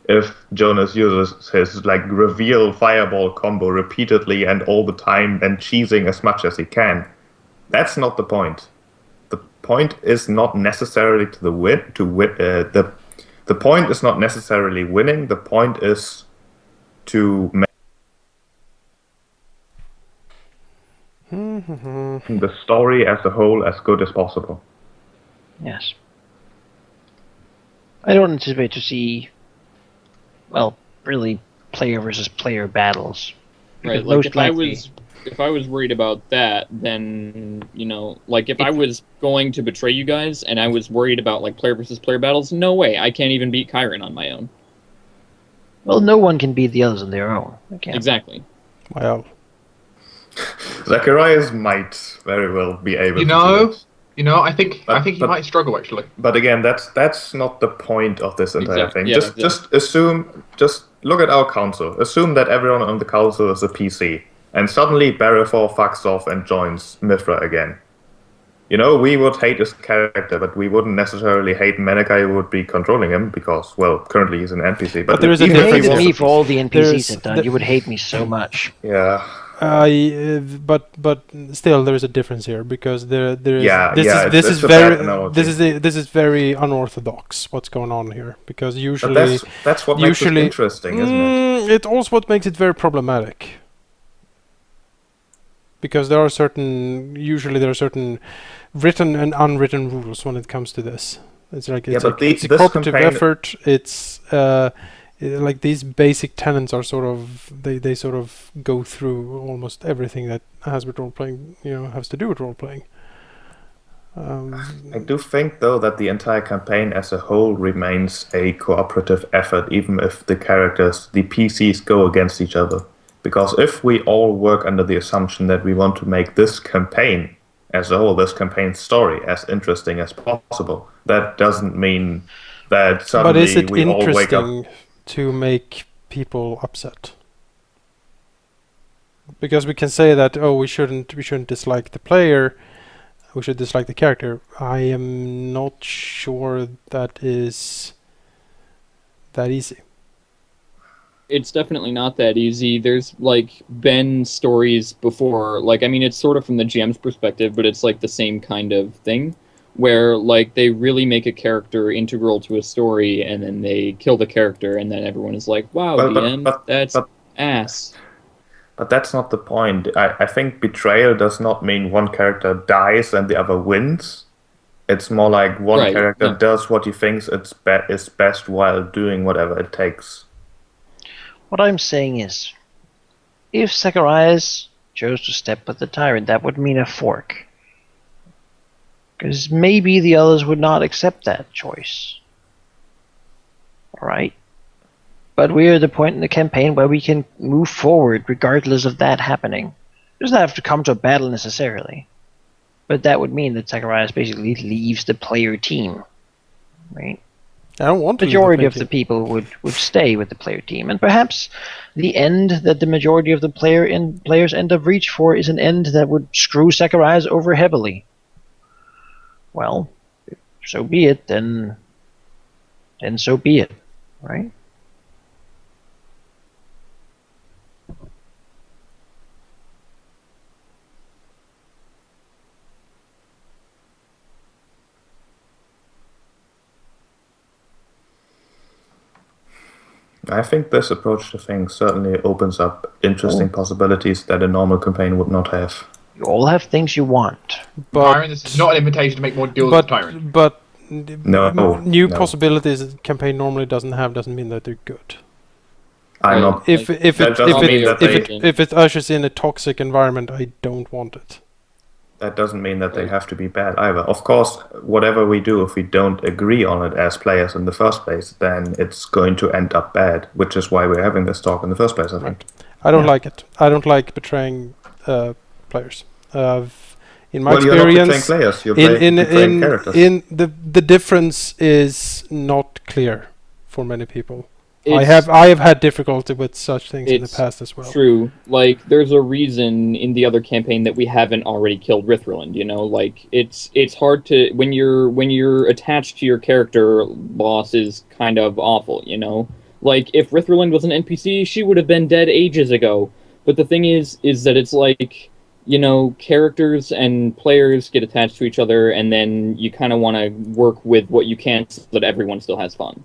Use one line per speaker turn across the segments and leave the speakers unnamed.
if Jonas uses his like reveal fireball combo repeatedly and all the time and cheesing as much as he can. That's not the point. The point is not necessarily to the win. The point is not necessarily winning. The point is to make the story as a whole as good as possible.
Yes. I don't anticipate to see, well, really player versus player battles.
Right, like if I was worried about that, then, you know, like if I was going to betray you guys and I was worried about like player versus player battles, no way, I can't even beat Kyron on my own.
Well, no one can beat the others on their own.
Exactly.
Well,
Zacharias might very well be able to do it.
I think he might struggle actually.
But again, that's not the point of this entire thing.
Yeah,
Just look at our council. Assume that everyone on the council is a PC, and suddenly Barifor fucks off and joins Mithra again. You know, we would hate his character, but we wouldn't necessarily hate Menegai who would be controlling him because, well, currently he's an NPC. But
there is a
you
difference.
hated me for all the NPCs had done. You would hate me so much.
Yeah.
But still, there is a difference here because this is very unorthodox. What's going on here? Because usually
but that's what makes it interesting, isn't it?
It also what makes it very problematic. Because there are certain written and unwritten rules when it comes to this. It's like it's a cooperative effort. It's like these basic tenets are sort of they sort of go through almost everything that has with role playing, has to do with role playing.
I do think though that the entire campaign as a whole remains a cooperative effort, even if the PCs go against each other. Because if we all work under the assumption that we want to make this campaign as a whole, this campaign story, as interesting as possible, that doesn't mean that suddenly we all wake up.
But is it interesting to make people upset? Because we can say that we shouldn't dislike the player, we should dislike the character. I am not sure that is that easy.
It's definitely not that easy. There's like been stories before, like I mean it's sort of from the GM's perspective, but it's like the same kind of thing where like they really make a character integral to a story and then they kill the character and then everyone is like, wow, DM, that's ass.
But that's not the point. I think betrayal does not mean one character dies and the other wins. It's more like one character does what he thinks is best while doing whatever it takes.
What I'm saying is, if Zacharias chose to step with the tyrant, that would mean a fork. Because maybe the others would not accept that choice. Alright? But we're at the point in the campaign where we can move forward regardless of that happening. It doesn't have to come to a battle necessarily. But that would mean that Zacharias basically leaves the player team. Right?
I don't want to.
The majority of the people would stay with the player team. And perhaps the end that the majority of the players end up reach for is an end that would screw Zacharias over heavily. Well, so be it, then so be it, right?
I think this approach to things certainly opens up interesting possibilities that a normal campaign would not have.
You all have things you want.
But Tyrant, this is not an invitation to make more deals with Tyrant.
But
no,
possibilities a campaign normally doesn't mean that they're good.
I'm not.
If it ushers in a toxic environment, I don't want it.
That doesn't mean that they have to be bad either. Of course, whatever we do, if we don't agree on it as players in the first place, then it's going to end up bad, which is why we're having this talk in the first place, I think.
I don't like it. I don't like betraying players. In my experience,
you're not betraying players, you're betraying characters.
The difference is not clear for many people. I have had difficulty with such things in the past as well.
True. Like, there's a reason in the other campaign that we haven't already killed Rithriland, you know? Like, it's hard to... When you're attached to your character, loss is kind of awful, you know? Like, if Ritherland was an NPC, she would have been dead ages ago. But the thing is that it's like, you know, characters and players get attached to each other, and then you kind of want to work with what you can so that everyone still has fun.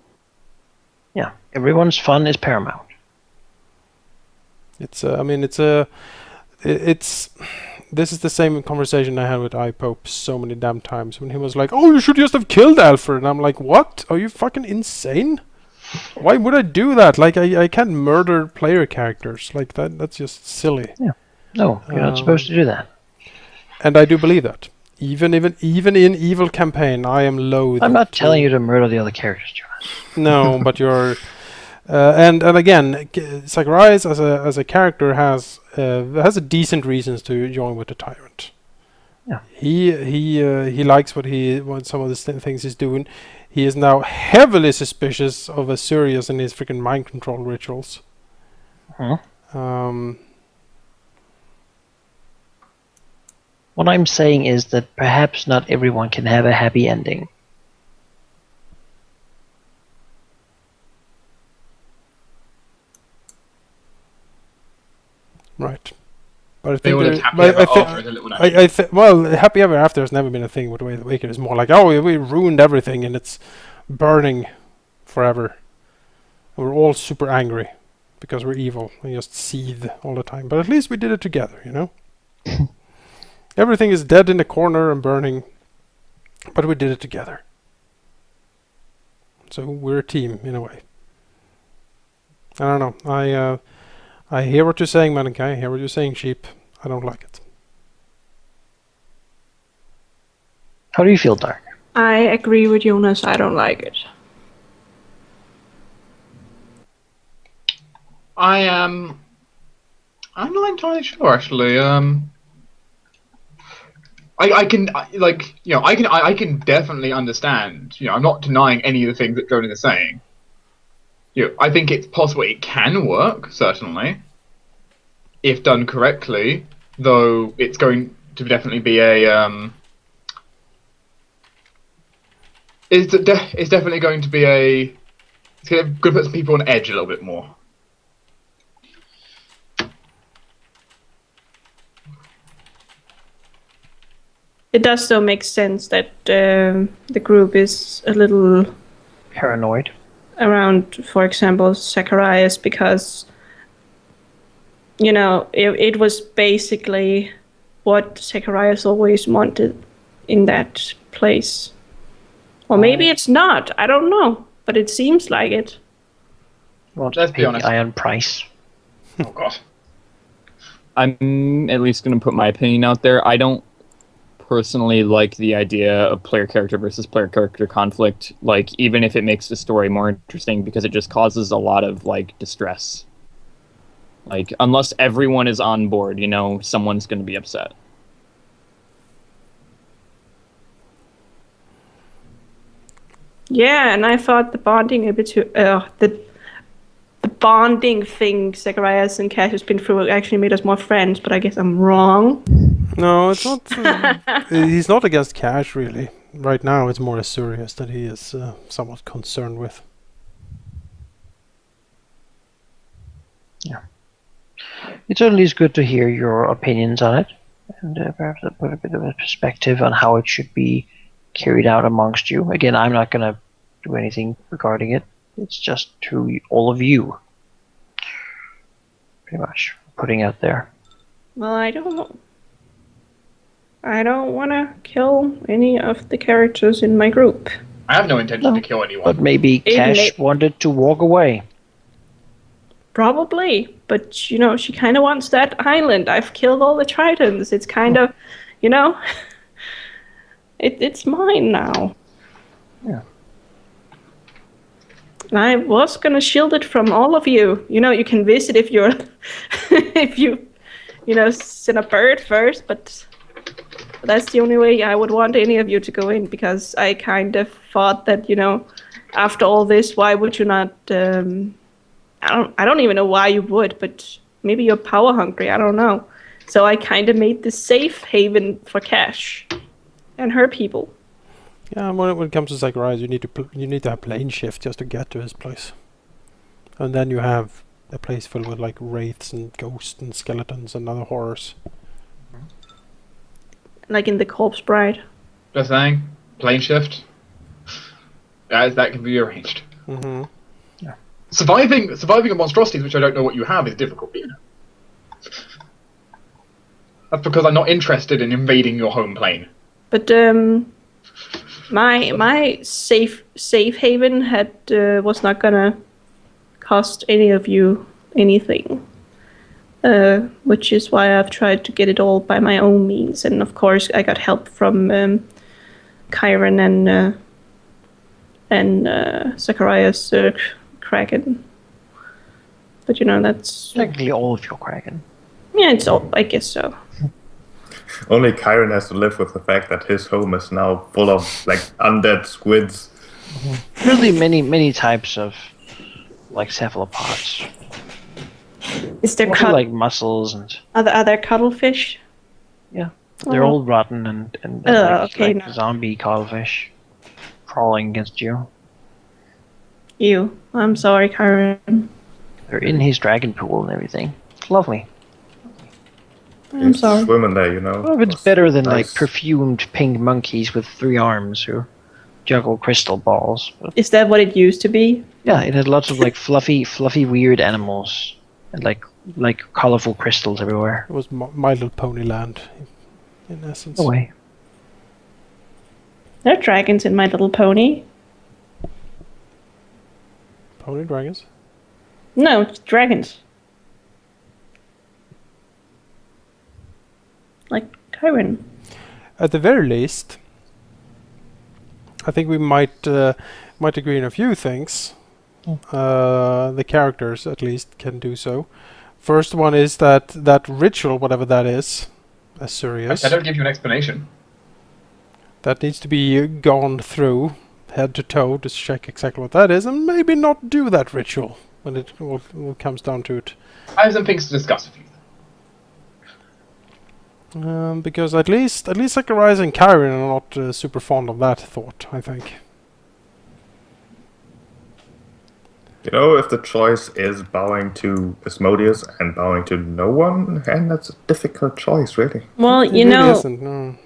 Yeah, everyone's fun is paramount.
It's this is the same conversation I had with iPope so many damn times when he was like, "Oh, you should just have killed Alfred," and I'm like, "What? Are you fucking insane? Why would I do that? Like, I can't murder player characters like that. That's just silly."
Yeah, no, you're not supposed to do that.
And I do believe that. Even in Evil Campaign, I am loath.
I'm not telling you to murder the other characters, Jonas.
No, but you're. And again, Zacharias as a character has a decent reasons to join with the Tyrant.
Yeah.
He likes what some of the things he's doing. He is now heavily suspicious of Asurius and his freaking mind control rituals.
What I'm saying is that perhaps not everyone can have a happy ending.
Right. But I think happy ever after has never been a thing with Way of the Wicked. It's more like, oh, we ruined everything and it's burning forever. And we're all super angry because we're evil and just seethe all the time. But at least we did it together, you know? Everything is dead in the corner and burning, but we did it together. So we're a team in a way. I don't know. I hear what you're saying, Mannequin. I hear what you're saying, Sheep. I don't like it.
How do you feel, Dark?
I agree with Jonas. I don't like it.
I'm not entirely sure, actually. I can definitely understand. You know, I'm not denying any of the things that Jonas is saying. You know, I think it's possible it can work, certainly, if done correctly. Though it's going to definitely be it's definitely going to be it's going to put some people on edge a little bit more.
It does still make sense that the group is a little
paranoid
around, for example, Zacharias, because, you know, it was basically what Zacharias always wanted in that place. Or maybe it's not. I don't know. But it seems like it.
Let's be honest. Iron price.
Oh, God.
I'm at least going to put my opinion out there. I don't personally like the idea of player character versus player character conflict, like, even if it makes the story more interesting, because it just causes a lot of, like, distress. Like, unless everyone is on board, you know, someone's going to be upset.
Yeah, and I thought the bonding the bonding thing Zacharias and Cash has been through actually made us more friends, but I guess I'm wrong.
No, it's not. He's not against Cash, really. Right now, it's more Asurius that he is somewhat concerned with.
Yeah. It certainly is good to hear your opinions on it, and perhaps put a bit of a perspective on how it should be carried out amongst you. Again, I'm not going to do anything regarding it. It's just to all of you. Pretty much putting out there.
Well, I don't want to kill any of the characters in my group.
I have no intention to kill anyone.
But maybe Cash wanted to walk away.
Probably, but, you know, she kind of wants that island. I've killed all the Tritons. It's kind of, you know, it's mine now.
Yeah.
And I was going to shield it from all of you. You know, you can visit if you're, if you know, send a bird first, but that's the only way I would want any of you to go in, because I kind of thought that, you know, after all this, why would you not, I don't even know why you would, but maybe you're power hungry, I don't know. So I kind of made this safe haven for Cash and her people.
Yeah, when it comes to Zacharias, you need to have plane shift just to get to his place. And then you have a place filled with like wraiths and ghosts and skeletons and other horrors.
Like in the Corpse Bride.
Just saying, plane shift. That can be arranged.
Mm-hmm.
Yeah.
Surviving a monstrosities, which I don't know what you have, is difficult. You know. That's because I'm not interested in invading your home plane.
But my safe haven was not gonna cost any of you anything, which is why I've tried to get it all by my own means. And of course, I got help from Kyron and Zacharias Kraken. But you know, that's
Technically all of your Kraken.
yeah, it's all. I guess so.
Only Kyron has to live with the fact that his home is now full of like undead squids.
Really many types of like cephalopods.
Is there
Also, like mussels and
are there cuttlefish?
yeah, they're all rotten and
okay,
like
no.
zombie cuttlefish crawling against you.
You. I'm sorry, Kyron.
They're in his dragon pool and everything. It's lovely.
I'm sorry.
Swimming there, you know.
Well, it's better than
Nice.
like perfumed pink monkeys with 3 arms who juggle crystal balls. But
Is that what it used to be?
yeah, it had lots of like fluffy, weird animals and like colorful crystals everywhere.
It was My Little Pony Land, in essence.
No way.
There are dragons in My Little Pony.
Pony dragons?
No, it's dragons. Like Kyron.
At the very least, I think we might agree on a few things. The characters, at least, can do so. First one is that ritual, whatever that is, Asurius,
I don't give you an explanation.
that needs to be gone through head to toe to check exactly what that is, and maybe not do that ritual when it all comes down to it.
I have some things to discuss with you.
Because at least Zacharias and Kyron are not super fond of that thought, I think.
You know, if the choice is bowing to Asmodeus and bowing to no one, and that's a difficult choice, really.
Well,
It
you
really
know,
isn't, no.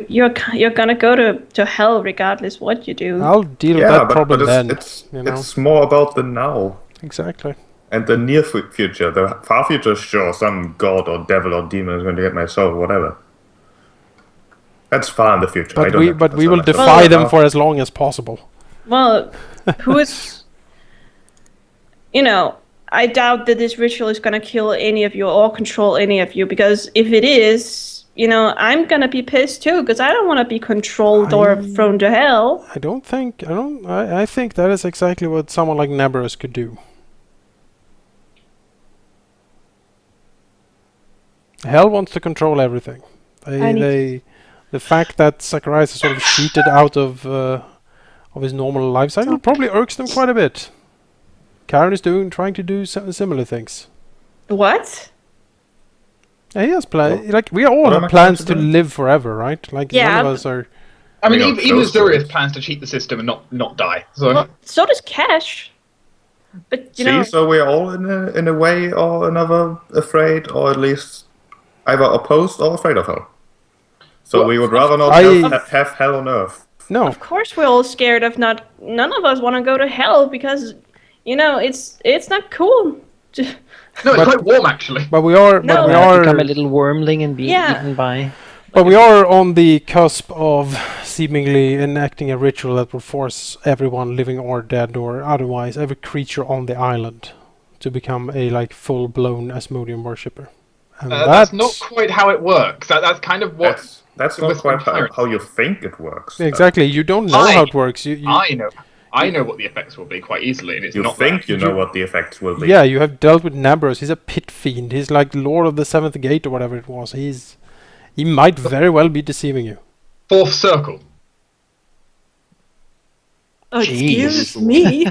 you're gonna go to hell regardless what you do.
I'll deal with that problem then. You know?
It's more about the now.
Exactly.
And the near future. The far future, sure, some god or devil or demon is going to get my soul, whatever. That's far in the future.
But we will defy them for as long as possible.
Well, who is... You know, I doubt that this ritual is gonna kill any of you or control any of you, because if it is, you know, I'm gonna be pissed too, because I don't want to be controlled or thrown to hell.
I think that is exactly what someone like Neberus could do. Hell wants to control everything. The fact that Zacharias is sort of cheated out of his normal life cycle probably irks them quite a bit. Karen is trying to do similar things.
What?
Yeah, he has plans. Like we all have plans to live forever, right? Like none of us are.
I mean, even Azurius plans to cheat the system and not die. So,
well, so does Cash. But you know,
so we're all in a way or another afraid, or at least either opposed or afraid of hell. So
Well,
we would rather not have hell on Earth.
No.
of course we're all scared of not. None of us want to go to hell because, you know, it's not cool.
no, it's quite warm actually.
But we are.
No.
But we
Become a
are.
little wormling and be
Yeah.
eaten by.
But we are on the cusp of seemingly enacting a ritual that will force everyone, living or dead or otherwise, every creature on the island, to become a full-blown Asmodean worshipper. And
That's not quite how it works. That's kind of what.
That's not quite how you think it works.
Exactly. You don't know how it works.
I know what the effects will be quite easily, and it's
You
not
think
that.
you know what the effects will be.
Yeah, you have dealt with Nabros. He's a pit fiend. He's like Lord of the Seventh Gate or whatever it was. He might very well be deceiving you.
Fourth circle.
Oh, excuse
Jeez.
me.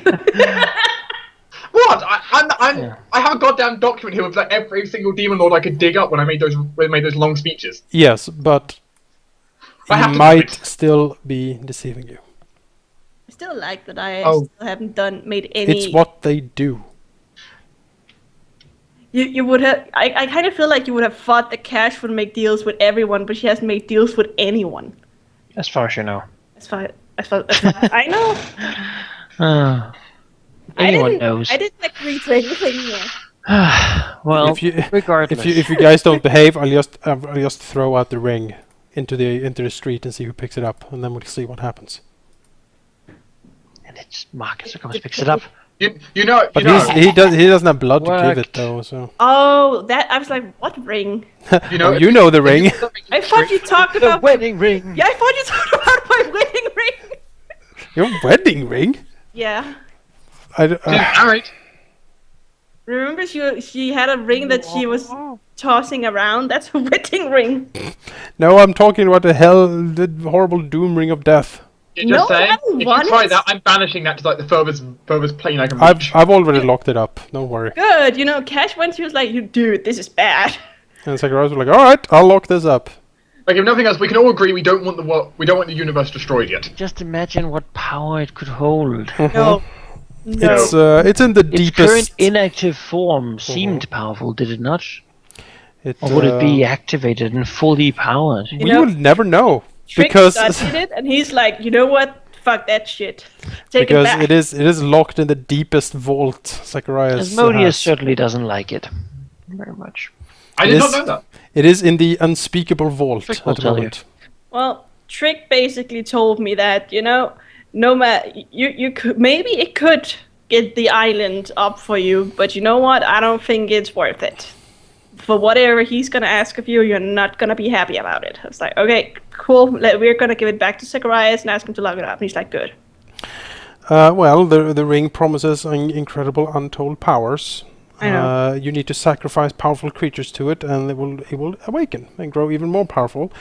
What? I have a goddamn document here with like every single demon lord I could dig up when I made those long speeches.
Yes, but
I have
he
to
might
do it.
still be deceiving you.
I still like that I
Oh.
still haven't made any.
It's what they do.
You would have. I kind of feel like you would have thought that Cash would make deals with everyone, but she hasn't made deals with anyone.
As far as you know.
As far as I know.
Anyone knows.
I didn't agree to anything here.
Well,
regardless. If you guys don't behave, I'll just throw out the ring into the street and see who picks it up, and then we'll see what happens.
And it's Marcus who comes picks it up.
You know.
He doesn't have blood to give it though. So.
Oh, I was like, what ring?
You know,
you know the ring.
I thought you talked about
the wedding ring.
Yeah, I thought you talked about my wedding ring.
Your wedding ring?
Yeah.
Alright.
Remember, she had a ring that she was tossing around. That's a wedding ring.
No, I'm talking about the horrible doom ring of death.
You're just saying, if you try that, I'm banishing that to like the furthest plane I can reach.
I've already locked it up. Don't worry.
Good. You know, Cash went. She was like, "Dude, this is bad."
And Zacharias was like, "All right, I'll lock this up."
Like, if nothing else, we can all agree we don't want the universe destroyed yet.
Just imagine what power it could hold.
No.
It's in the deepest.
Its current inactive form seemed powerful, did it not? Or would it be activated and fully powered?
We will never know.
Trick
Because
studied it, and he's like, you know what? Fuck that shit. Take it back.
it is locked in the deepest vault. Zacharias.
Asmodeus certainly doesn't like it very much.
I did not know that.
It is in the unspeakable vault
Trick
at
will
the
tell
moment.
Well, Trick basically told me that, you know, no matter you could maybe it could get the island up for you, but you know what? I don't think it's worth it. For whatever he's gonna ask of you, you're not gonna be happy about it. I was like, okay, cool. We're gonna give it back to Zacharias and ask him to lock it up. And he's like, good.
Well, the ring promises incredible untold powers.
I know.
You need to sacrifice powerful creatures to it, and it will awaken and grow even more powerful.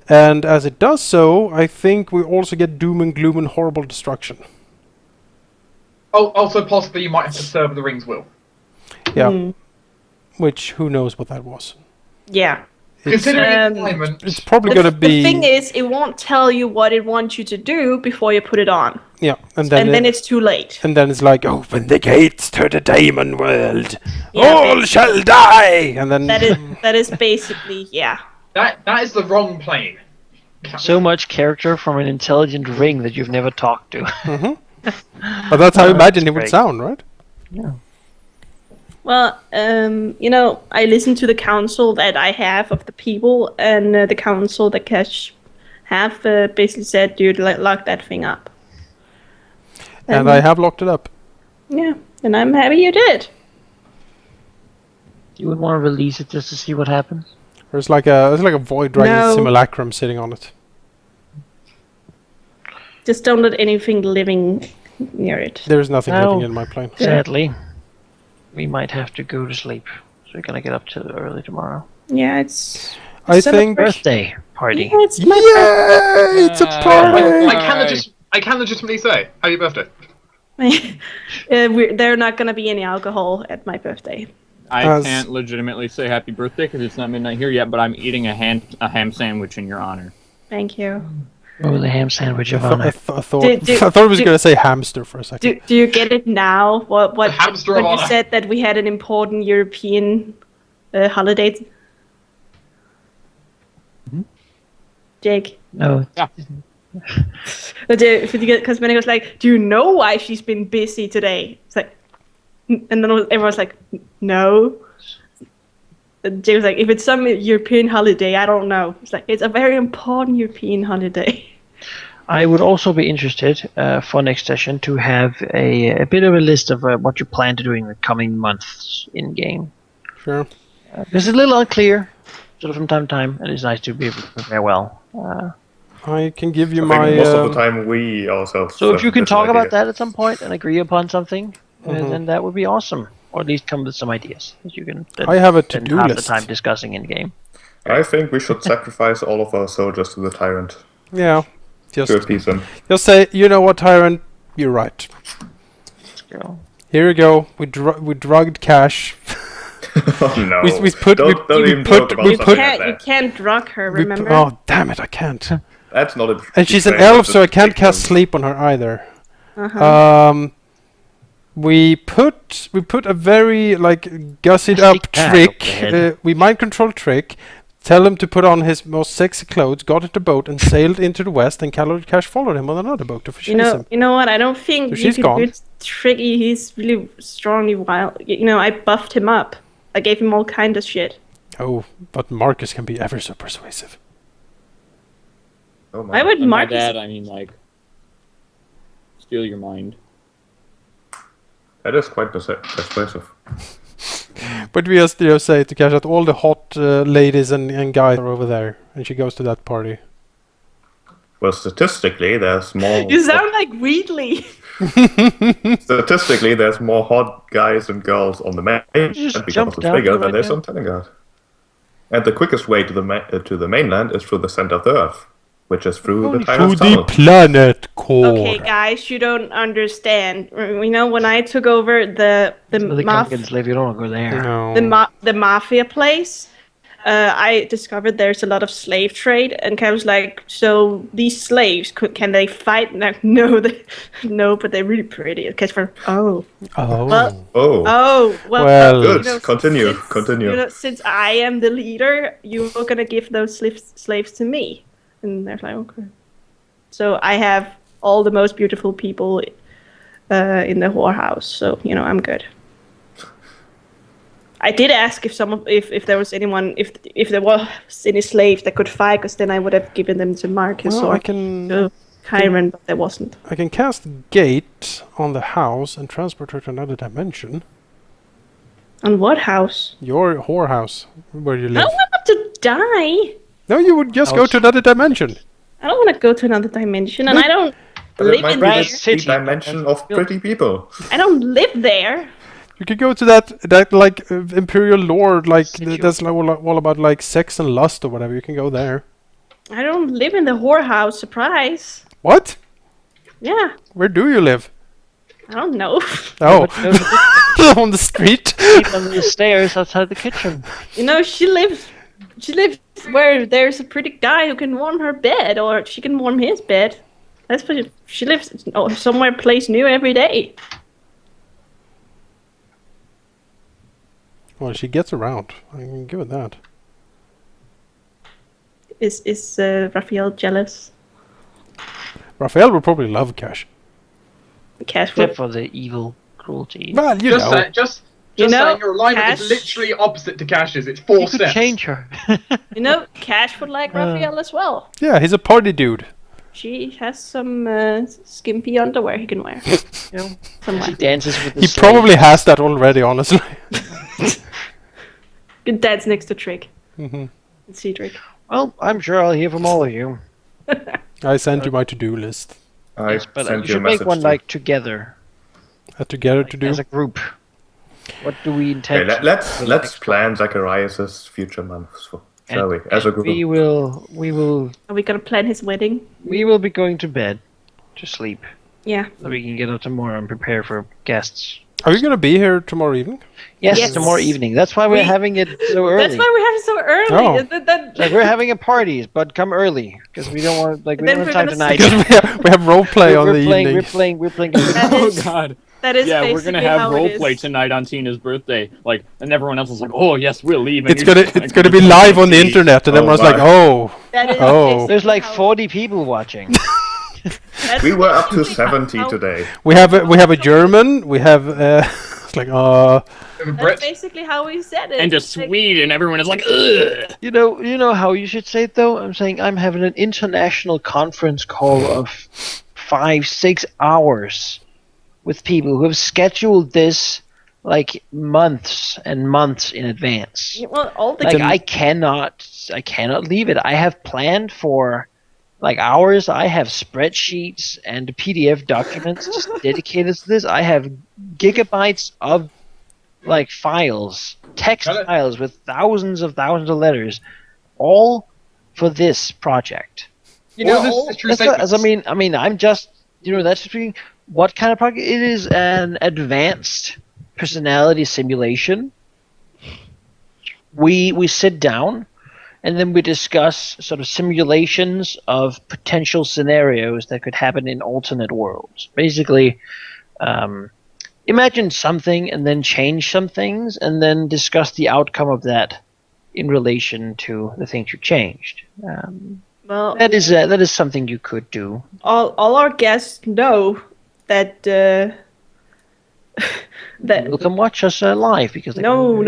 And as it does so, I think we also get doom and gloom and horrible destruction.
Oh, also possibly you might have to serve the ring's will.
Yeah. Which, who knows what that was.
Yeah.
Considering
it's probably going to be...
The thing is, it won't tell you what it wants you to do before you put it on.
Yeah, and then
it's too late.
And then it's like, open the gates to the demon world.
Yeah,
all shall die. And then
that is basically, yeah.
That is the wrong plane.
So much character from an intelligent ring that you've never talked to.
But that's how I imagine it would sound, right?
Yeah.
Well, you know, I listen to the council that I have of the people, and the council that Cash have basically said, dude, lock that thing up.
And I have locked it up.
Yeah, and I'm happy you did.
You would want to release it just to see what happens?
There's like a void dragon simulacrum sitting on it.
Just don't let anything living near it.
There's nothing living in my plane.
Sadly, we might have to go to sleep. So we're gonna get up to early tomorrow.
Yeah, it's...
I think...
birthday party.
Yeah, it's my birthday.
It's a party!
I can legitimately say, happy birthday.
There are not going to be any alcohol at my birthday.
I can't legitimately say happy birthday because it's not midnight here yet, but I'm eating a ham sandwich in your honor.
Thank you.
Oh, the ham sandwich of honor.
I thought I was going to say hamster for a second.
Do you get it now? What
hamster
when
of
you
honor.
said that we had an important European holiday?
Mm-hmm.
Jake?
No.
Yeah.
Because when it was like, do you know why she's been busy today? It's like, and then everyone's like, no. And Jake was like, if it's some European holiday, I don't know. It's like, it's a very important European holiday.
I would also be interested for next session to have a bit of a list of what you plan to do in the coming months in game.
Sure.
It's a little unclear, sort of from time to time, and it's nice to be able to prepare well.
I can give you
most of the time we also.
So if you can talk about that at some point and agree upon something, then that would be awesome. Or at least come with some ideas that you can.
I have a to-do
half
list.
the time discussing in game.
I think we should sacrifice all of our soldiers to the tyrant.
Yeah.
To appease him.
Just say, you know what, tyrant? You're right.
Let's go.
Here we go. We drugged Cash.
Oh no!
You can't drug her. Remember?
Oh damn it! I can't.
That's not a.
And she's an elf, so I can't cast sleep on her either. We put a very gussied up trick. We mind control trick. Tell him to put on his most sexy clothes. Got into the boat and sailed into the west. And Cash followed him on another boat to chase him.
You know what? I don't think
So
you
she's
could
gone.
do tricky. He's really strongly wild. I buffed him up. I gave him all kind of shit.
Oh, but Marcus can be ever so persuasive.
Oh
Why would
And by
Marcus?
that, I mean, steal your mind.
That is quite persuasive.
But we just say to Cash that all the hot ladies and guys are over there, and she goes to that party.
Well, statistically, there's more.
You sound like Wheatley.
Statistically, there's more hot guys and girls on the mainland
just
because
jump
it's
down
bigger
right
than there's
now.
on Telengard. And the quickest way to the mainland is through the center of the Earth, which is through the
To
Tyrant's
the
Tunnel.
planet core.
Okay, guys, you don't understand. When I took over the
The Gunkins live, you don't want to go there.
No.
the mafia place, I discovered there's a lot of slave trade, and I was like, so these slaves can they fight? Like, no, but they're really pretty. Because
Oh.
well,
Good. Continue.
Since I am the leader, you're gonna give those slaves to me, and they're like, okay. So I have all the most beautiful people in the whorehouse, so I'm good. I did ask if there was anyone, if there was any slaves that could fight, because then I would have given them to Marcus
Well,
or
I can
Kyron, but there wasn't.
I can cast Gate on the house and transport her to another dimension.
On what house?
Your whorehouse, where you
I
live.
don't want to die.
No, you would just go to another dimension.
I don't want to go to another dimension, and I don't
But it
live
might
in
be
there.
the dimension of pretty people.
I don't live there.
You could go to that Imperial Lord, that's all about sex and lust or whatever. You can go there.
I don't live in the whorehouse. Surprise.
What?
Yeah,
Where do you live?
I don't know.
Oh, on the street.
Sleep under the stairs outside the kitchen.
She lives where there's a pretty guy who can warm her bed, or she can warm his bed. That's what she lives somewhere place new every day.
Well, she gets around. I can give it that.
Is Raphael jealous?
Raphael would probably love Cash.
Cash
Except
would.
for the evil cruelty.
Well,
Just
You know,
saying, your alignment
Cash-
is literally opposite to Cash's. It's 4
You could
steps.
change her.
Cash would like Raphael as well.
Yeah, he's a party dude.
She has some skimpy underwear he can wear. Somewhere.
She dances with the
He
slaves.
probably has that already, honestly.
Good dad's next to Trick.
Mm-hmm.
And Cedric.
Well, I'm sure I'll hear from all of you.
I sent you my to-do list.
I
Yes, but
sent
we
you a
should make
message
one
too.
together,
Together to do.
as a group. What do we intend?
Okay, let's plan Zacharias' future months, shall we? As a group.
We will.
Are we gonna plan his wedding?
We will be going to bed, to sleep,
Yeah.
so we can get up tomorrow and prepare for guests.
Are you going to be here tomorrow evening?
Yes,
Yes.
tomorrow evening. That's why we're having it so early.
That's why we have it so early.
Oh.
Like, we're having a party, but come early because we don't want we
Then
don't have
we're
time
gonna
tonight.
Because we have role play on the
playing,
evening.
We're playing.
That
Oh
is-
god.
That is
Yeah, we're
basically
gonna have
how it
roleplay
is.
tonight on Tina's birthday. And everyone else is like, "Oh yes, we'll leave." And
It's
you're
gonna
just
be live on the internet, and
Oh,
everyone's
my.
like, "Oh,
That is
Oh.
basically
There's like
how-
40 people watching.
that's
We were up to
basically
70
how-
today.
we have a German. We have it's like
That's
Brett,
basically how we said it.
and a
Like,
Swede, and everyone is like, "Ugh."
You know how you should say it though? I'm saying I'm having an international conference call of 5-6 hours with people who have scheduled this like months and months in advance.
well, all the
Like I cannot leave it. I have planned for like hours. I have spreadsheets and PDF documents just dedicated to this. I have gigabytes of like files, text
Got it.
files with thousands of letters, all for this project.
all this is true
That's
statements.
I mean, I'm just that's just being what kind of project? It is an advanced personality simulation. We sit down and then we discuss sort of simulations of potential scenarios that could happen in alternate worlds. Basically, imagine something and then change some things and then discuss the outcome of that in relation to the things you changed.
Well,
that is something you could do.
All our guests know that that
They'll come watch us live because
no.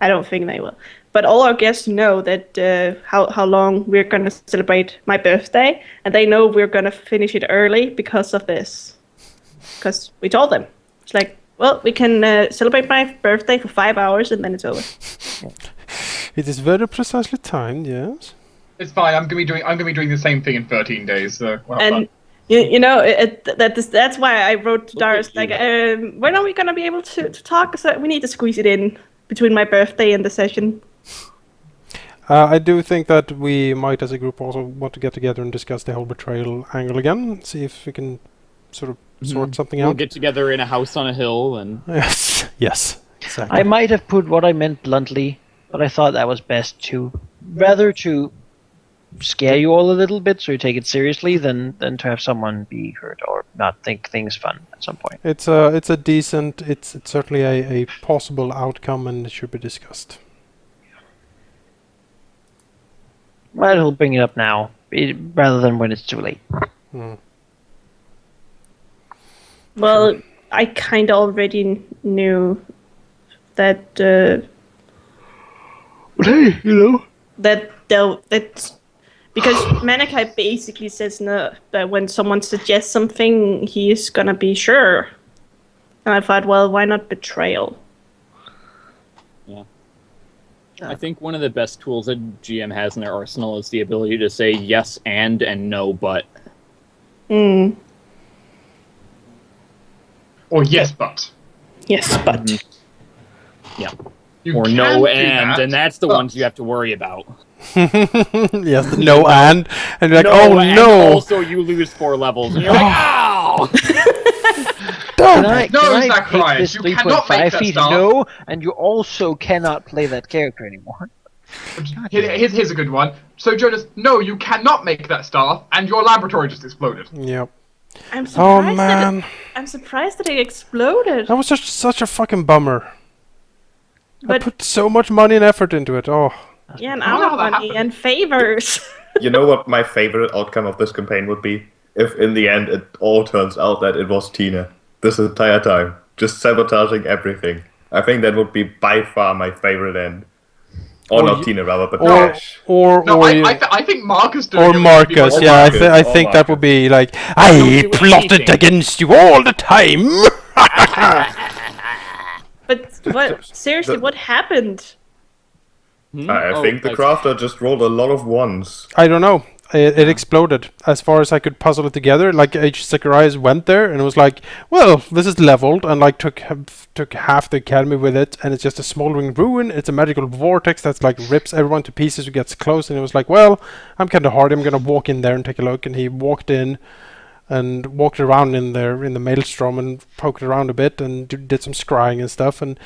I don't think they will. But all our guests know that how long we're gonna celebrate my birthday, and they know we're gonna finish it early because of this. Because we told them, it's like, well, we can celebrate my birthday for 5 hours and then it's over.
It is very precisely timed, yes.
It's fine. I'm gonna be doing the same thing in 13 days. So we'll have fun.
That's why I wrote to Darius, like, when are we gonna be able to talk? So we need to squeeze it in between my birthday and the session.
I do think that we might, as a group, also want to get together and discuss the whole betrayal angle again. See if we can sort of sort something out.
We'll get together in a house on a hill and...
Yes, exactly.
I might have put what I meant bluntly, but I thought that was best to scare you all a little bit so you take it seriously than to have someone be hurt or not think things fun at some point.
It's certainly a possible outcome and it should be discussed.
Might as well bring it up now rather than when it's too late.
Well, I kind of already knew that that because Manikai basically says no, that when someone suggests something, he is gonna be sure. And I thought, well, why not betrayal?
Yeah. I think one of the best tools that GM has in their arsenal is the ability to say yes and no but.
Mm.
Or yes but.
Yes but.
Mm-hmm. Yeah. Or no and that's the ones you have to worry about.
Yes, no and you're like, oh no!
Also, you lose 4 levels, and you're like, ow!
Can I take
Zacharias,
this
you cannot make
3.5
that
feet?
staff.
No, and you also cannot play that character anymore.
Here's a good one. So Jonas, no, you cannot make that staff, and your laboratory just exploded.
Yep.
I'm surprised
Oh man!
I'm surprised that it exploded.
That was just such a fucking bummer.
But
I put so much money and effort into it. Oh.
yeah, and our money and favors.
You know what my favorite outcome of this campaign would be? If in the end it all turns out that it was Tina this entire time, just sabotaging everything. I think that would be by far my favorite end. Or not Tina, rather, but Ash.
I think Marcus doing
or
it.
Marcus, yeah, I think that would be like, I plotted against you all the time!
But what? Seriously, what happened?
I think the crafter just rolled a lot of ones.
I don't know. It exploded. As far as I could puzzle it together, like Zacharias went there and was like, "Well, this is leveled," and like took half the academy with it, and it's just a smoldering ruin. It's a magical vortex that's like rips everyone to pieces who gets close. And it was like, "Well, I'm kind of hard. I'm gonna walk in there and take a look." And he walked in and walked around in there in the maelstrom and poked around a bit and did some scrying and stuff. And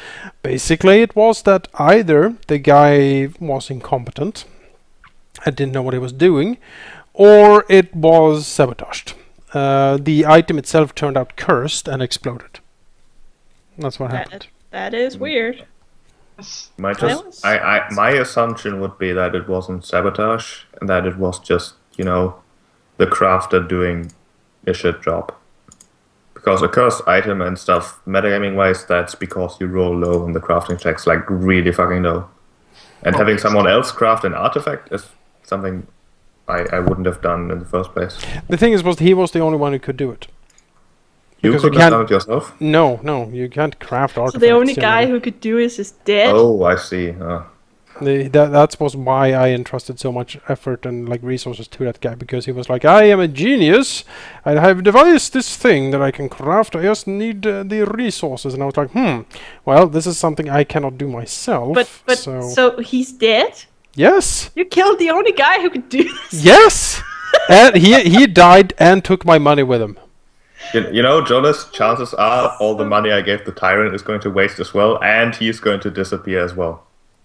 basically, it was that either the guy was incompetent. I didn't know what he was doing, or it was sabotaged. The item itself turned out cursed and exploded. That's what happened.
That is weird.
My assumption would be that it wasn't sabotage, and that it was just, the crafter doing a shit job. Because a cursed item and stuff, metagaming-wise, that's because you roll low on the crafting checks, like really fucking low. And having someone else craft an artifact is something I wouldn't have done in the first place.
The thing is, he was the only one who could do it.
You couldn't have done it yourself?
No, you can't craft artifacts.
So the only guy who could do it is dead?
Oh, I see.
That was why I entrusted so much effort and resources to that guy, because he was like, I am a genius, I have devised this thing that I can craft, I just need the resources. And I was like, well, this is something I cannot do myself.
But so he's dead?
Yes.
You killed the only guy who could do this?
Yes. And he died and took my money with him.
Jonas, chances are all the money I gave the tyrant is going to waste as well, and he's going to disappear as well.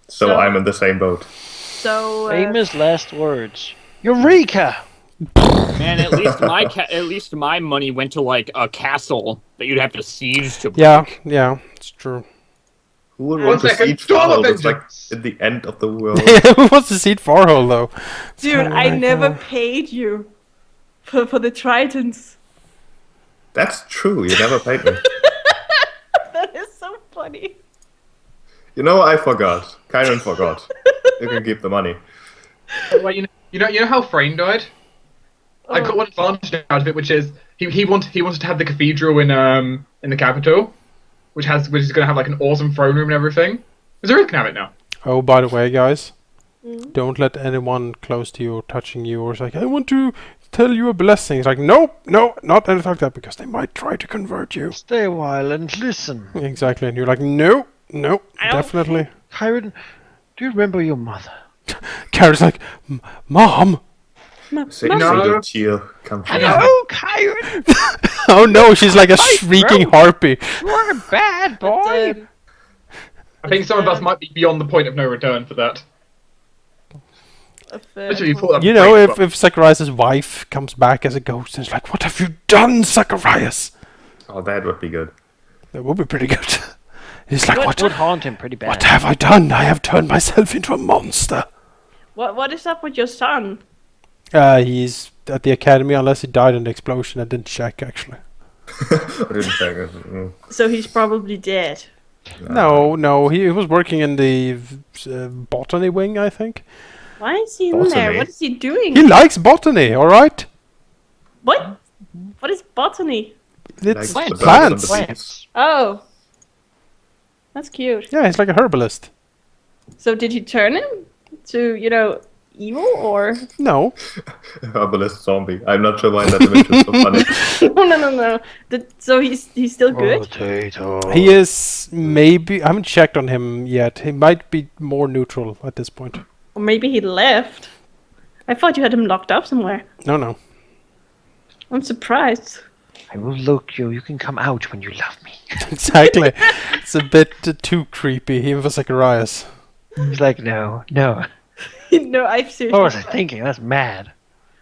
So I'm in the same boat.
So
famous last words. Eureka!
Man, at least my money went to a castle that you'd have to siege to break.
Yeah, it's true.
Who would want to siege Farhol? It's like at the end of the world.
Who wants to siege Farhol, though?
Dude, I never paid you for the tridents.
That's true, you never paid me.
That is so funny.
You know, I forgot. Kyron forgot. You can keep the money.
Well, you know how Frayne died? I got one advantage out of it, which is he wanted to have the cathedral in the capital, which is going to have like an awesome throne room and everything. Missouri can have it now.
Oh, by the way, guys, don't let anyone close to you or touching you or say, I want to tell you a blessing. It's like, nope, no, not anything like that, because they might try to convert you.
Stay a while and listen.
Exactly, and you're like, no, definitely.
Kyron, do you remember your mother?
Karen's like, Mom?
Single tear comes from
Hello, Kyron!
Oh no, she's like a shrieking harpy.
You're a bad boy!
I think some of us might be beyond the point of no return for that.
You know, if Zacharias' wife comes back as a ghost and is like, what have you done, Zacharias?
Oh, that would be good.
That would be pretty good. He's like, what
would haunt him pretty bad.
What have I done? I have turned myself into a monster.
What is up with your son?
He's at the academy, unless he died in the explosion. I didn't check, actually.
I didn't check it.
So he's probably dead.
No, he was working in the botany wing, I think.
Why is he in there? What is he doing?
He likes botany, alright?
What? What is botany?
It's
Like
plants.
Oh. That's cute.
Yeah, he's like a herbalist.
So did he turn him to, evil or?
No.
Herbalist zombie. I'm not sure why that image is so funny.
No. So he's still good?
Potato.
He is maybe... I haven't checked on him yet. He might be more neutral at this point.
Or maybe he left. I thought you had him locked up somewhere.
No.
I'm surprised.
I will look you. You can come out when you love me.
Exactly. It's a bit too creepy, even for Zacharias.
He's like, no.
No, I seriously...
What was I thinking? That's mad.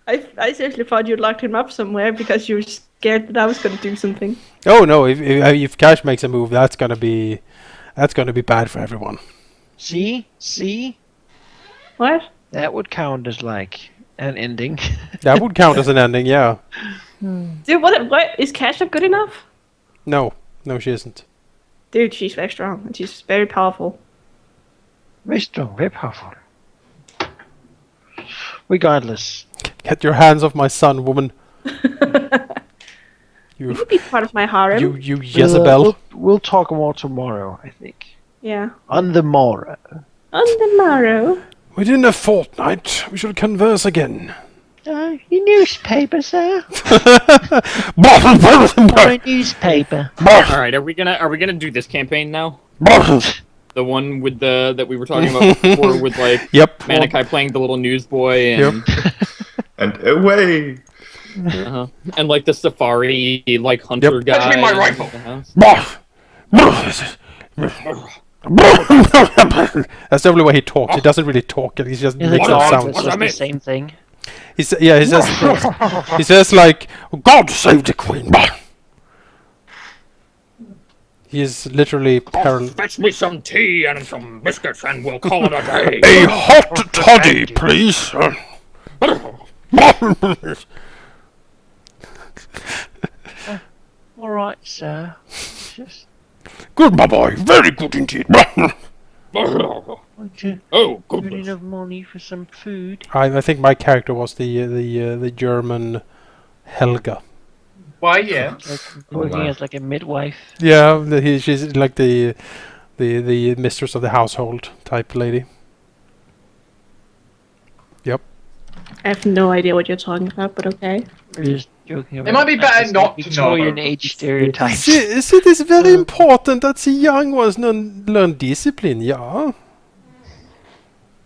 I seriously thought you locked him up somewhere because you were scared that I was going to do something.
Oh no! If Cash makes a move, that's gonna be bad for everyone.
See?
What?
That would count as like an ending.
That would count as an ending, yeah.
Dude, what? Is Cash not good enough?
No, she isn't.
Dude, she's very strong and she's very powerful.
Very strong, very powerful. Regardless.
Get your hands off my son, woman.
You could be part of my harem.
You Jezebel.
We'll talk more tomorrow, I think.
Yeah.
On the morrow.
Within a fortnight, we shall converse again.
The newspaper, sir.
My
newspaper.
Alright, are we gonna do this campaign now? The one with that we were talking about before with like Manikai playing the little newsboy and
and away.
And like the safari like hunter guy.
Touch me my rifle.
That's the only way he talks. He doesn't really talk. He just makes
that
sound.
It's just the same thing.
He says like, God save the Queen. He is literally
Fetch me some tea and some biscuits and we'll call it a day.
A hot toddy, please.
All right, sir.
Good, my boy. Very good indeed.
Oh,
good enough money for some food.
I think my character was the German Helga.
Why, yeah.
Working as like a midwife.
Yeah, she's like the mistress of the household type lady. Yep.
I have no idea what you're talking about, but okay.
We're just joking about
It might be better not to know.
Victorian age stereotypes.
It is very important that the young ones learn discipline, yeah.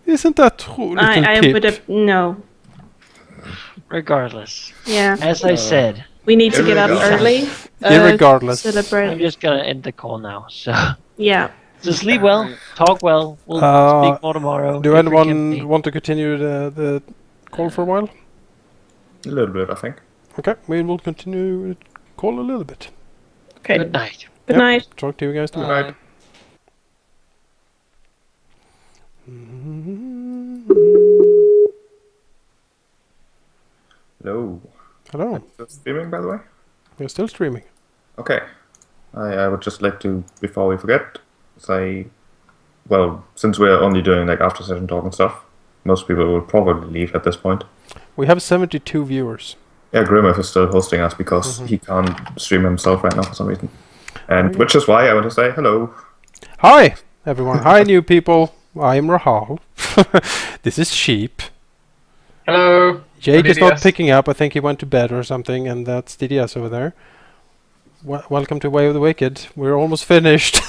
Isn't that true, little
I
Pip?
would have... No.
Regardless.
Yeah.
As I said.
We need to get up early.
Irregardless.
Celebrate.
I'm just gonna end the call now, so...
Yeah.
So sleep well, talk well, we'll speak more tomorrow.
Do anyone want to continue the call for a while?
A little bit, I think.
Okay, we will continue the call a little bit.
Okay.
Good night.
Good night.
Talk to you guys tomorrow.
Hello.
Hello.
Still streaming, by the way?
We're still streaming.
Okay. I would just like to, before we forget, say, well, since we're only doing like after session talk and stuff, most people will probably leave at this point.
We have 72 viewers.
Yeah, Grimmeth is still hosting us because he can't stream himself right now for some reason. And which is why I want to say hello.
Hi, everyone. Hi, new people. I am Rahal. This is Sheep.
Hello.
Jake is not picking up. I think he went to bed or something, and that's DDS over there. Welcome to Way of the Wicked. We're almost finished.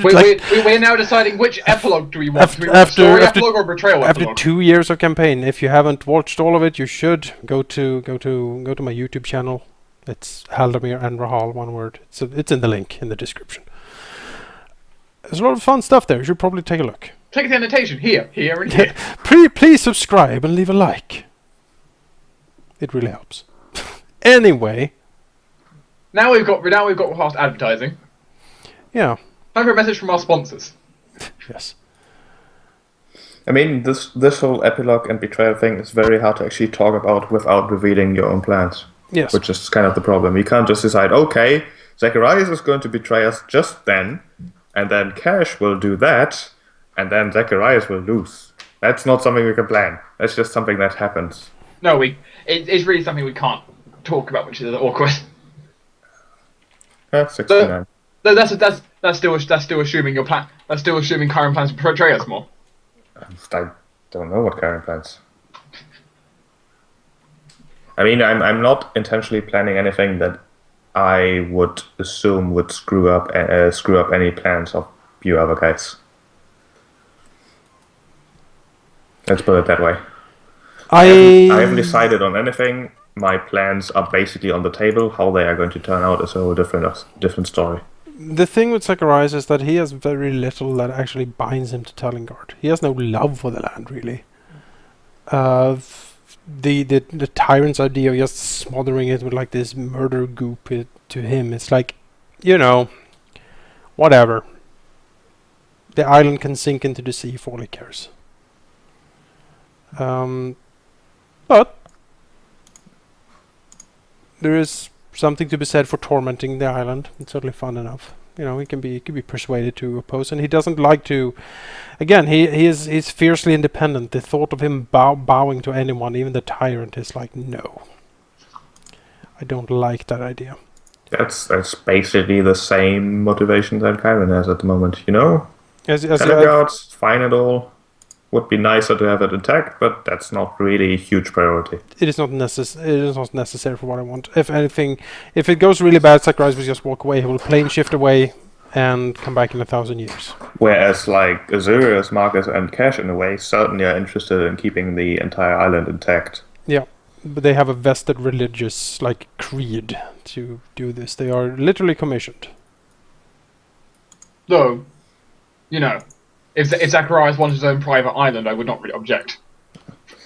We're now deciding which epilogue do we want. Do we want a story epilogue or betrayal epilogue?
After 2 years of campaign, if you haven't watched all of it, you should go to my YouTube channel. It's Halldamir and Rahal, one word. It's in the link in the description. There's a lot of fun stuff there. You should probably take a look.
Take the annotation here, and here.
Please subscribe and leave a like. It really helps. Anyway.
Now we've got past advertising.
Yeah.
Time for a message from our sponsors.
Yes.
I mean, this whole epilogue and betrayal thing is very hard to actually talk about without revealing your own plans.
Yes.
Which is kind of the problem. You can't just decide, okay, Zacharias is going to betray us just then, and then Cash will do that, and then Zacharias will lose. That's not something we can plan. That's just something that happens.
No, it's really something we can't talk about, which is awkward.
69.
So that's still assuming your plan. That's still assuming Karen plans to portray us more.
I don't know what Karen plans. I mean, I'm not intentionally planning anything that I would assume would screw up any plans of you other guys. Let's put it that way. I haven't decided on anything. My plans are basically on the table. How they are going to turn out is a whole different story.
The thing with Zacharias is that he has very little that actually binds him to Tellingard. He has no love for the land, really. The tyrant's idea of just smothering it with like this murder goop to him, it's like, whatever. The island can sink into the sea for all he cares. But there is something to be said for tormenting the island. It's certainly fun enough. He can be persuaded to oppose, and he doesn't like to. Again, he's fiercely independent. The thought of him bowing to anyone, even the tyrant, is like, no. I don't like that idea.
That's basically the same motivation that Kyron has at the moment. Teleguards, fine and all. Would be nicer to have it intact, but that's not really a huge priority.
It is not necessary for what I want. If anything, if it goes really bad, Zacharias will just walk away. He will plane shift away and come back in 1,000 years.
Whereas, like, Azurius, Marcus, and Cash, in a way, certainly are interested in keeping the entire island intact.
Yeah, but they have a vested religious, creed to do this. They are literally commissioned.
Though, if Zacharias wanted his own private island, I would not really object.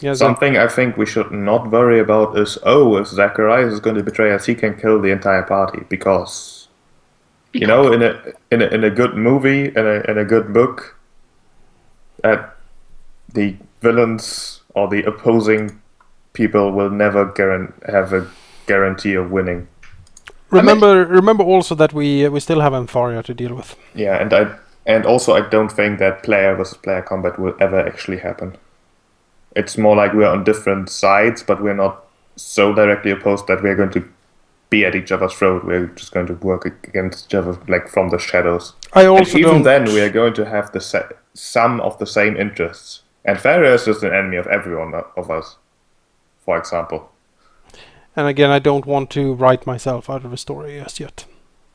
Yeah,
something I think we should not worry about is, if Zacharias is going to betray us, he can kill the entire party because in a good movie, in a good book, the villains or the opposing people will never have a guarantee of winning.
Remember also that we still have Ampharia to deal with.
Yeah, and also I don't think that player versus player combat will ever actually happen. It's more like we're on different sides, but we're not so directly opposed that we're going to be at each other's throat. We're just going to work against each other from the shadows. Even then, we are going to have some of the same interests. And Farah is just an enemy of everyone of us, for example.
And again, I don't want to write myself out of a story just yet.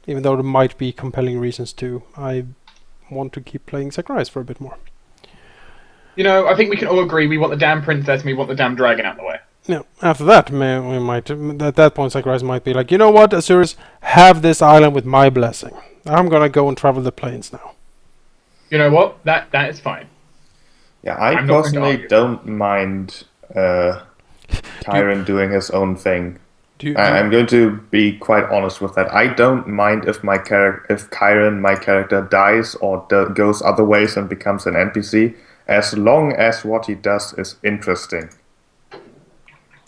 Even though there might be compelling reasons to. I want to keep playing Zacharias for a bit more.
I think we can all agree we want the damn princess and we want the damn dragon out of the way.
Yeah, after that, we might, at that point, Zacharias might be like, you know what, Azurius, have this island with my blessing. I'm gonna go and travel the plains now.
You know what? That is fine.
Yeah, I personally don't mind Tyron doing his own thing. I'm going to be quite honest with that. I don't mind if Kyron, my character, dies or goes other ways and becomes an NPC, as long as what he does is interesting.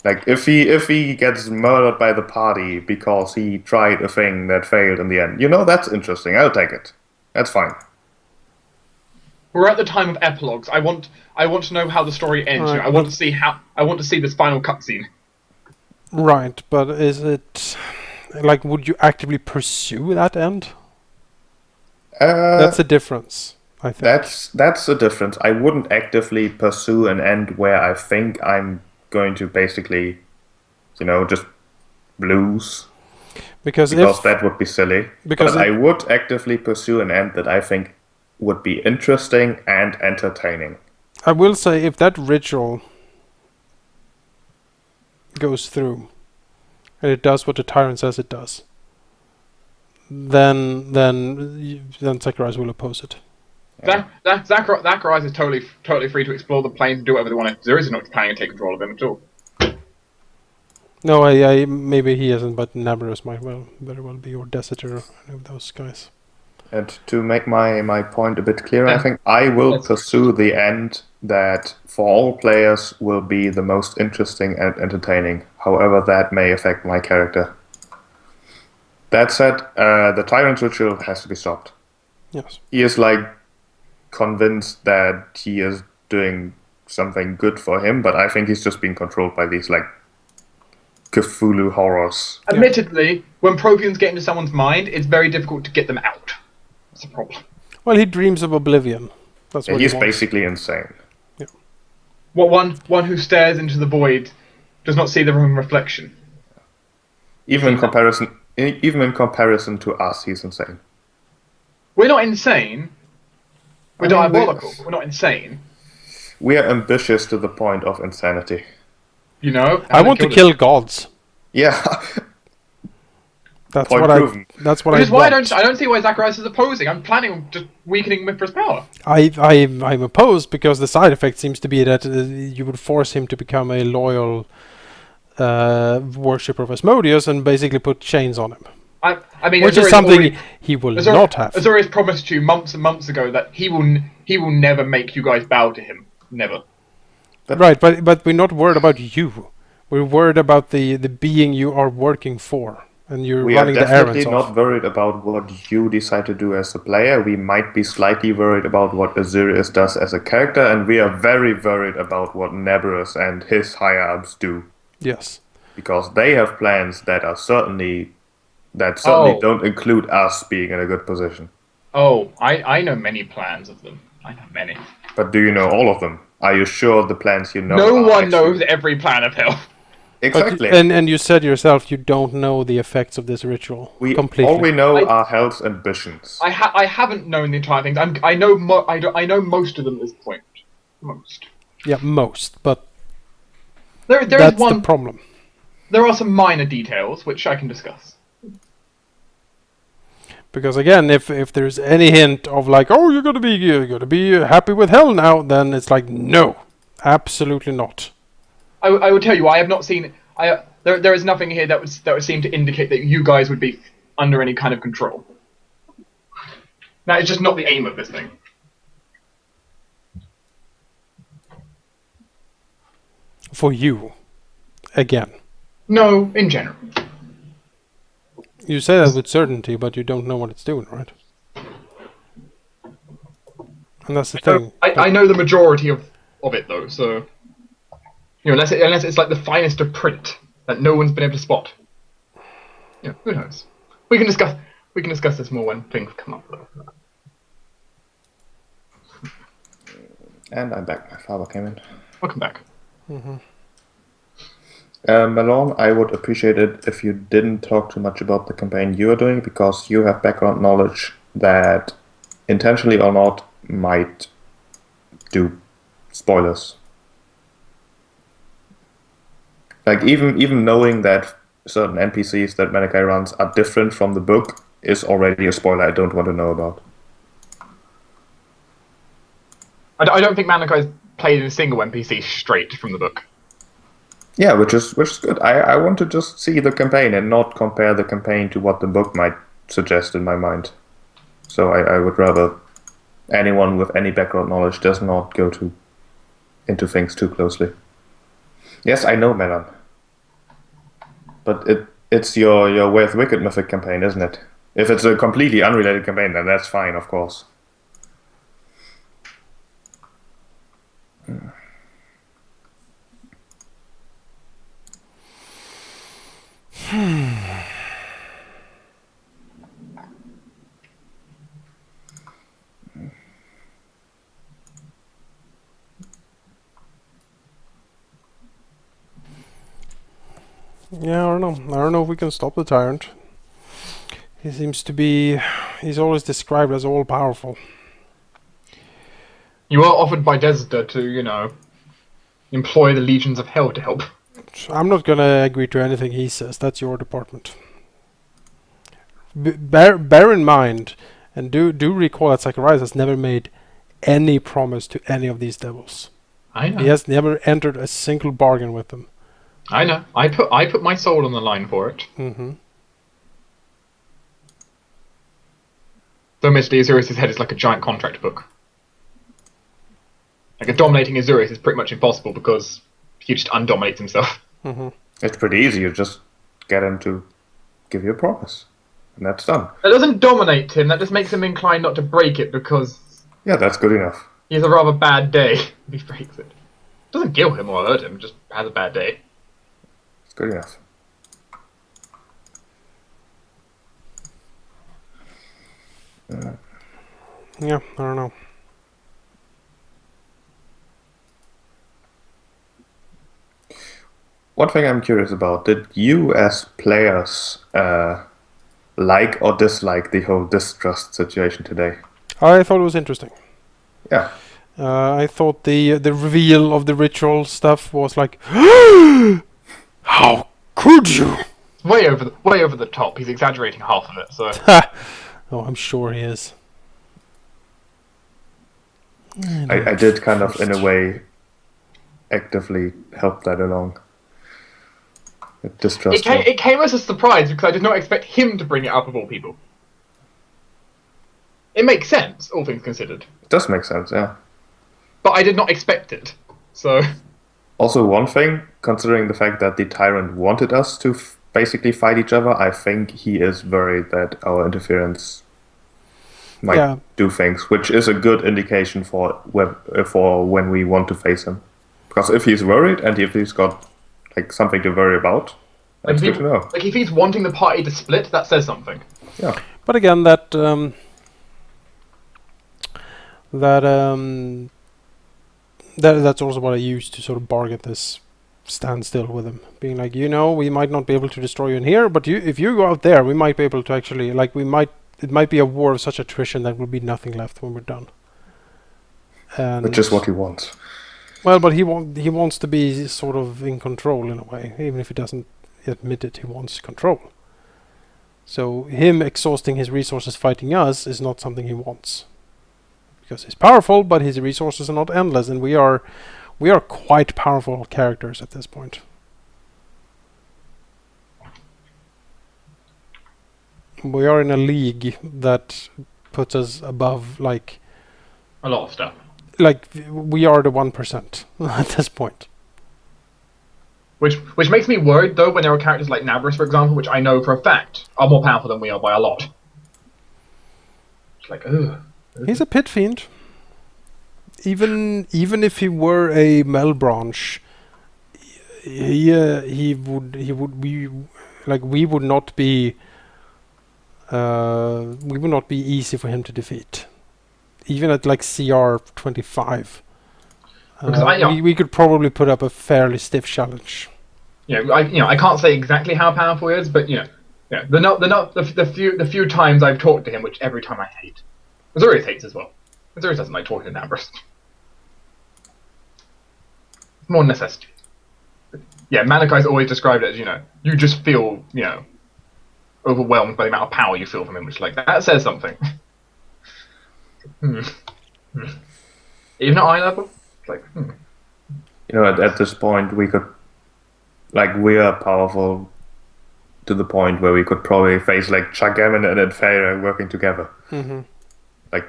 Like if he gets murdered by the party because he tried a thing that failed in the end, that's interesting. I'll take it. That's fine.
We're at the time of epilogues. I want to know how the story ends.
Right,
I want to see this final cutscene.
Right, but is it like, would you actively pursue that end? That's a difference, I think.
That's a difference. I wouldn't actively pursue an end where I think I'm going to basically, just lose. Because that would be silly. But I would actively pursue an end that I think would be interesting and entertaining.
I will say, if that ritual goes through and it does what the tyrant says it does, then Zacharias will oppose it.
Zacharias is totally free to explore the planes and do whatever they want. There is not planning to take control of him at all.
No, maybe he isn't, but Nabarus might very well be, or Desitor, any of those guys.
And to make my point a bit clearer, I think I will pursue the end that for all players will be the most interesting and entertaining, however that may affect my character. That said, the Tyrant Ritual has to be stopped.
Yes.
He is convinced that he is doing something good for him, but I think he's just being controlled by these Cthulhu horrors.
Admittedly, when Protheans get into someone's mind, it's very difficult to get them out. That's a problem.
Well, he dreams of oblivion. That's what
he's basically insane.
Yeah.
What one who stares into the void does not see their own reflection.
Even in comparison to us, he's insane.
We're not insane. We're diabolical. We're not insane.
We are ambitious to the point of insanity.
I want to kill gods.
Yeah.
That's what I want.
I don't see why Zacharias is opposing. I'm planning on just weakening Mithra's power.
I'm opposed because the side effect seems to be that you would force him to become a loyal worshipper of Asmodeus and basically put chains on him. Which is something he will not have.
Azorius promised you months and months ago that he will never make you guys bow to him. Never.
Right, but we're not worried about you. We're worried about the being you are working for. And you're running the errands.
We are definitely not worried about what you decide to do as a player. We might be slightly worried about what Azorius does as a character, and we are very worried about what Nabarus and his higher-ups do.
Yes.
Because they have plans that certainly don't include us being in a good position.
Oh, I know many plans of them. I know many.
But do you know all of them? Are you sure the plans you know?
No one knows every plan of hell.
Exactly.
And you said yourself you don't know the effects of this ritual completely.
All we know are Hell's ambitions.
I haven't known the entire thing. I know most of them at this point. Most.
Yeah, most. But
that's
the problem.
There are some minor details which I can discuss.
Because again, if there's any hint of you're gonna be happy with Hell now, then it's no, absolutely not.
I will tell you, I have not seen. There is nothing here that would seem to indicate that you guys would be under any kind of control. That is just not the aim of this thing.
For you, again.
No, in general.
You say that with certainty, but you don't know what it's doing, right? And that's the thing.
I know the majority of it though, so. Unless it's the finest of print that no one's been able to spot. Who knows? We can discuss this more when things come up though.
And I'm back. My father came in.
Welcome back.
Mm-hmm.
Malone, I would appreciate it if you didn't talk too much about the campaign you are doing, because you have background knowledge that, intentionally or not, might do spoilers. Even knowing that certain NPCs that Manikai runs are different from the book is already a spoiler I don't want to know about.
I don't think Manikai's played a single NPC straight from the book.
Yeah, which is good. I want to just see the campaign and not compare the campaign to what the book might suggest in my mind. So I would rather anyone with any background knowledge does not go into things too closely. Yes, I know, Melon. But it's your Way of the Wicked Mythic campaign, isn't it? If it's a completely unrelated campaign, then that's fine, of course.
Yeah, I don't know. I don't know if we can stop the tyrant. He seems to be... He's always described as all-powerful.
You are offered by Desda to, employ the legions of hell to help.
I'm not gonna agree to anything he says. That's your department. Bear in mind, and do recall that Zacharias has never made any promise to any of these devils.
I know.
He has never entered a single bargain with them.
I know. I put my soul on the line for it.
Mm-hmm.
Though admittedly, Azurius' head is like a giant contract book. Like, dominating Azurius is pretty much impossible because he just undominates himself.
Mm-hmm.
It's pretty easy. You just get him to give you a promise. And that's done.
That doesn't dominate him, that just makes him inclined not to break it because...
Yeah, that's good enough.
He has a rather bad day if he breaks it. Doesn't kill him or hurt him, just has a bad day.
It's good enough.
Yeah, I don't know.
One thing I'm curious about, did you as players like or dislike the whole distrust situation today?
I thought it was interesting.
Yeah.
I thought the reveal of the ritual stuff was like, how could you?
Way over the top. He's exaggerating half of it, so...
Oh, I'm sure he is.
I did kind of, in a way, actively help that along.
It came as a surprise because I did not expect him to bring it up of all people. It makes sense, all things considered.
It does make sense, yeah.
But I did not expect it, so...
Also, one thing, considering the fact that the tyrant wanted us to basically fight each other, I think he is worried that our interference might do things, which is a good indication for when we want to face him. Because if he's worried and if he's got something to worry about, that's good to know.
Like, if he's wanting the party to split, that says something.
Yeah.
But again, that's also what I used to sort of bargain this standstill with him, being like, we might not be able to destroy you in here, but if you go out there, we might be able to actually, it might be a war of such attrition that will be nothing left when we're done. And
which is what he wants.
Well, but he wants to be sort of in control in a way, even if he doesn't admit it. He wants control. So him exhausting his resources fighting us is not something he wants, because he's powerful, but his resources are not endless, and we are quite powerful characters at this point. We are in a league that puts us above a
lot of stuff.
We are the 1% at this point.
Which makes me worried, though, when there are characters like Nabrus, for example, which I know for a fact are more powerful than we are by a lot. It's like, ugh.
He's a pit fiend. Even if he were a Melbranche, we would not be easy for him to defeat. Even at CR 25, we could probably put up a fairly stiff challenge.
I can't say exactly how powerful he is, but the few times I've talked to him, which every time I hate. Azurius hates as well. Azurius doesn't like talking to Nabrus. More necessity. Yeah, Malachai's always described it as, you just feel, overwhelmed by the amount of power you feel from him, which that says something. Even at eye level?
At this point we could like we are powerful to the point where we could probably face like Chagaman and Infera working together. Like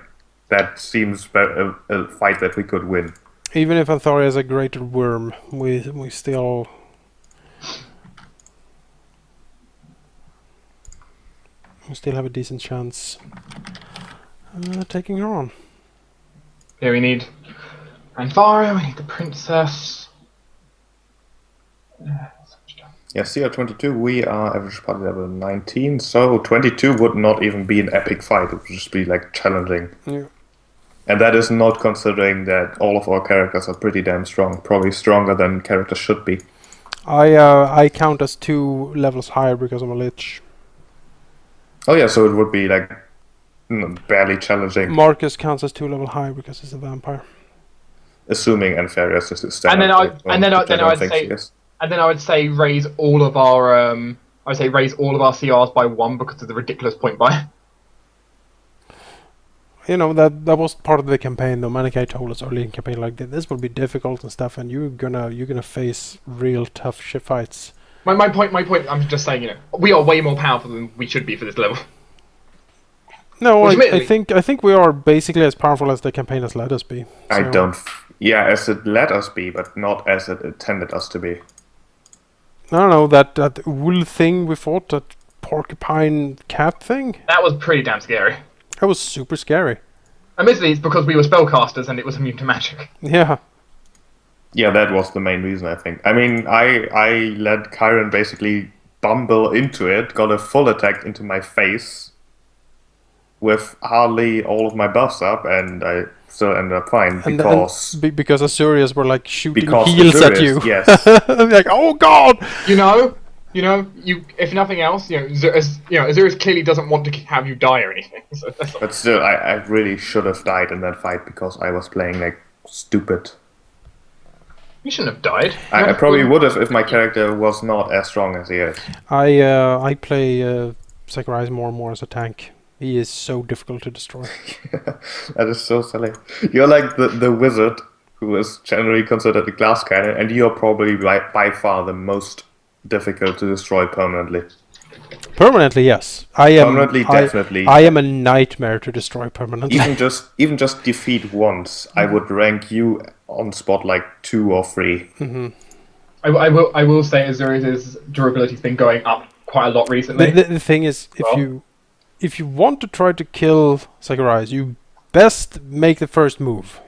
that seems a fight that we could win.
Even if Antharia is a greater worm, we still have a decent chance taking her on.
Yeah, we need Antharia, we need the princess.
Yeah, CR22, we are average party level 19, so 22 would not even be an epic fight, it would just be like challenging.
Yeah.
And that is not considering that all of our characters are pretty damn strong, probably stronger than characters should be.
I count as 2 levels higher because I'm a lich.
Oh yeah, so it would be like barely challenging.
Marcus counts as 2 level higher because he's a vampire.
Assuming Anfarius is his
And then I would say raise all of our CRs by 1 because of the ridiculous point buy.
You know, that was part of the campaign though. Manikai told us early in the campaign like this will be difficult and stuff, and you're gonna face real tough shit fights.
My point, I'm just saying, we are way more powerful than we should be for this level.
No, I think we are basically as powerful as the campaign has let us be. So.
As it let us be, but not as it intended us to be.
I don't know, that wool thing we fought, that porcupine cat thing?
That was pretty damn scary.
That was super scary.
Admittedly, it's because we were spellcasters and it was immune to magic.
Yeah.
Yeah, that was the main reason, I think. I mean, I let Kyron basically bumble into it, got a full attack into my face with hardly all of my buffs up, and I still ended up fine because
Azurias were like shooting heals at you.
Yes.
Like, oh god!
If nothing else, Azurias clearly doesn't want to have you die or anything. So
but still, I really should have died in that fight because I was playing like stupid.
You shouldn't have died.
I probably would have if my character was not as strong as he is.
I play Zacharias more and more as a tank. He is so difficult to destroy.
That is so silly. You're like the wizard who is generally considered a glass cannon, and you're probably by far the most difficult to destroy permanently.
Permanently, yes. I am
permanently, definitely.
I am a nightmare to destroy permanently.
Even just defeat once, I would rank you on spot like 2 or 3.
Mm-hmm.
I will say Azurias' durability's been going up quite a lot recently.
The thing is, if you want to try to kill Zacharias, you best make the first move,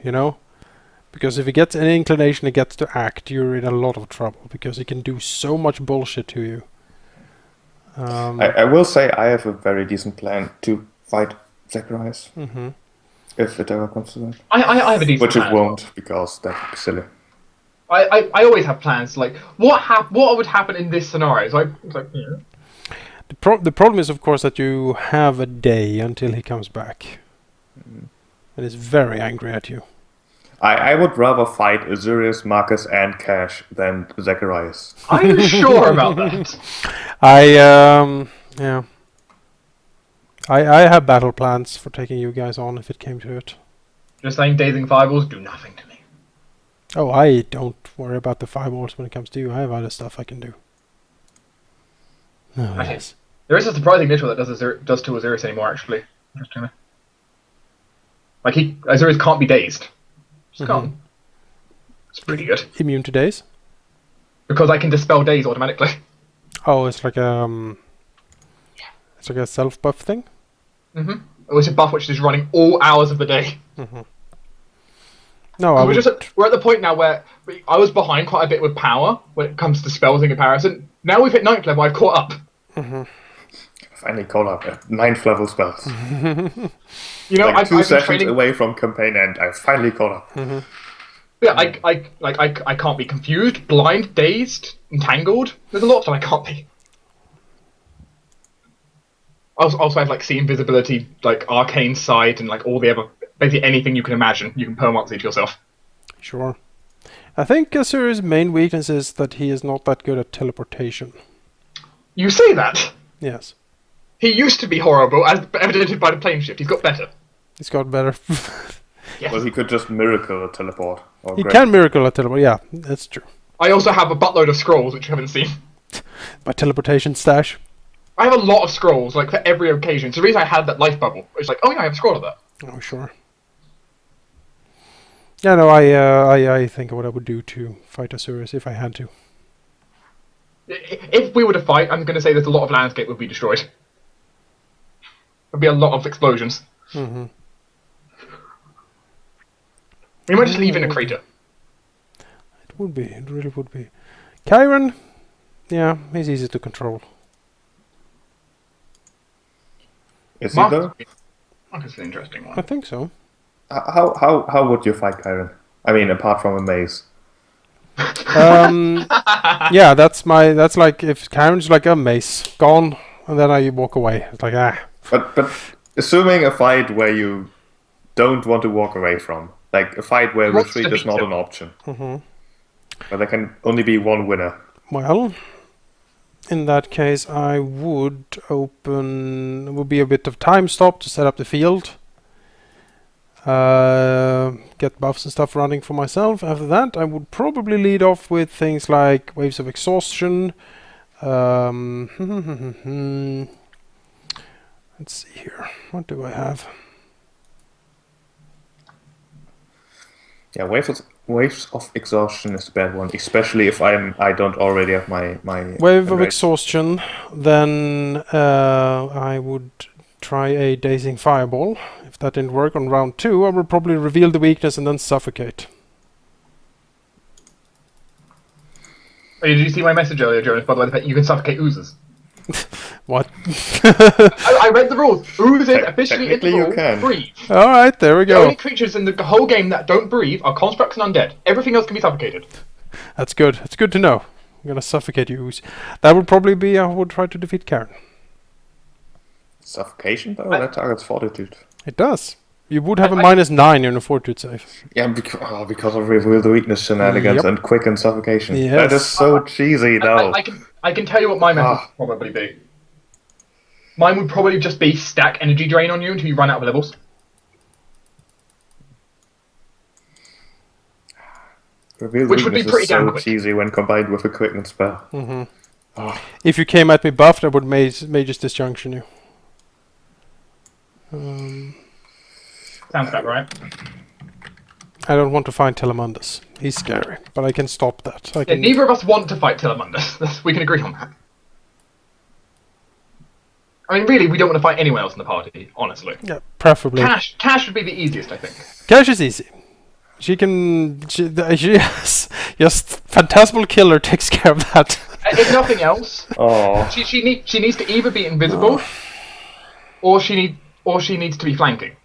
Because if he gets an inclination, he gets to act, you're in a lot of trouble, because he can do so much bullshit to you.
I will say I have a very decent plan to fight Zacharias.
Mm-hmm.
If it ever comes to that.
I have a decent plan.
Which it won't, because that would be silly.
I always have plans, like, what would happen in this scenario? So it's like,
The problem is, of course, that you have a day until he comes back. And he's very angry at you.
I would rather fight Azurias, Marcus, and Cash than Zacharias.
Are you sure about that?
Yeah. I have battle plans for taking you guys on if it came to it.
Just saying, dazing fireballs do nothing to me.
Oh, I don't worry about the fireballs when it comes to you. I have other stuff I can do. Oh, yes.
There is a surprising neutral that does to Azurias anymore, actually. Interestingly. Like, Azurias can't be dazed. It's gone. It's pretty good.
Immune to daze?
Because I can dispel daze automatically.
Oh, it's like a self buff thing?
Mm-hmm. It's a buff which is running all hours of the day.
Mm-hmm. No,
we're at the point now where I was behind quite a bit with power when it comes to spells in comparison. Now we've hit 9th level, I've caught up.
Mm-hmm.
Finally caught up at 9th level spells.
Like
I've 2 sessions away from campaign end, I finally caught up.
Mm-hmm.
Yeah, I can't be confused, blind, dazed, entangled. There's a lot that I can't be. I also have like see invisibility, like arcane sight, and like all the other, basically anything you can imagine, you can permax it yourself.
Sure. I think Azuri's main weakness is that he is not that good at teleportation.
You say that?
Yes.
He used to be horrible, as evidenced by the plane shift. He's got better.
He's got better.
Yes.
Well, he could just miracle a teleport.
He can miracle a teleport, yeah, that's true.
I also have a buttload of scrolls, which you haven't seen.
My teleportation stash.
I have a lot of scrolls, like, for every occasion. So the reason I had that life bubble, it's like, oh yeah, I have a scroll of that.
Oh, sure. Yeah, no, I think what I would do to fight Asuras if I had to.
If we were to fight, I'm going to say that a lot of landscape would be destroyed. There'd be a lot of explosions.
Mm-hmm.
We might just leave in a crater.
It would be. It really would be. Chiron, yeah, he's easy to control.
Is he though?
Marcus is an interesting one.
I think so.
How would you fight Chiron? I mean, apart from a maze.
Yeah, that's like if Chiron's like a mace gone, and then I walk away. It's like
But assuming a fight where you don't want to walk away from, like a fight where retreat is not an option, where there can only be one winner.
Well, in that case, I would open. It would be a bit of time stop to set up the field. Get buffs and stuff running for myself. After that, I would probably lead off with things like waves of exhaustion. Let's see here. What do I have?
Yeah, waves of exhaustion is a bad one, especially if I don't already have my
wave of exhaustion. Then I would try a dazing fireball. If that didn't work on round 2, I would probably reveal the weakness and then suffocate.
Oh, did you see my message earlier, Jonas? By the way, you can suffocate oozes.
What?
I read the rules. Oozes officially in the
you
rule
can.
breathe.
Alright, there we
The
go.
only creatures in the whole game that don't breathe are constructs and undead. Everything else can be suffocated.
That's good. It's good to know. I'm gonna suffocate you. That would probably be how I would try to defeat Karen.
Suffocation though? That targets fortitude.
It does. You would have a -9 in a fortitude save.
Yeah, because of reveal the weakness shenanigans and quicken suffocation.
Yes.
That is so cheesy though.
I can tell you what my method would probably be. Mine would probably just be stack energy drain on you until you run out of levels.
Reveal
Which would be
weakness
pretty
is so
damn quick.
cheesy when combined with a quicken spell.
If you came at me buffed, I would Mage's Disjunction you.
Sounds about right.
I don't want to find Telemundus. He's scary, but I can stop that.
Yeah, neither of us want to fight Telemundus. We can agree on that. I mean, really, we don't want to fight anyone else in the party, honestly.
Yeah, preferably.
Cash would be the easiest, I think.
Cash is easy. She has just Phantasmal Killer takes care of that.
If nothing else,
Oh.
she needs to either be invisible, or she needs to be flanking.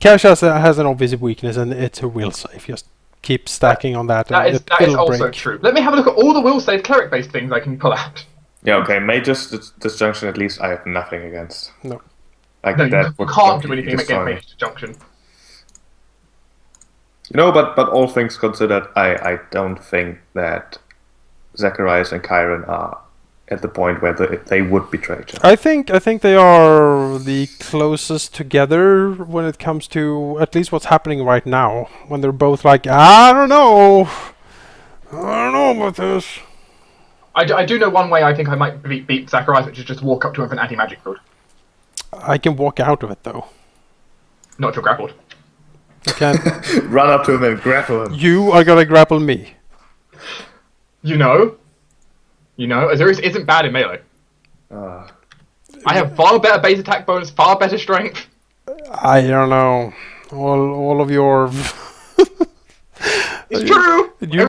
Cash has an obvious weakness, and it's a will save. Just keep stacking on that.
That
and
is also
break.
true. Let me have a look at all the will save cleric based things I can pull out.
Yeah, okay, Mage's Disjunction at least I have nothing against.
No.
Like
No,
that
you
would
can't do
completely
anything against
destroy me.
Mage's Junction.
You know, but all things considered, I don't think that Zacharias and Chiron are at the point where they would betray each other.
I think they are the closest together when it comes to at least what's happening right now. When they're both like, I don't know about this.
I do know one way I think I might beat Zacharias, which is just walk up to him with an anti-magic field.
I can walk out of it though.
Not if you're grappled.
I can't.
Run up to him and grapple him.
You are gonna grapple me.
You know, Azurius isn't bad in melee.
Ah.
I have far better base attack bonus, far better strength.
I don't know. All of your.
It's true.
You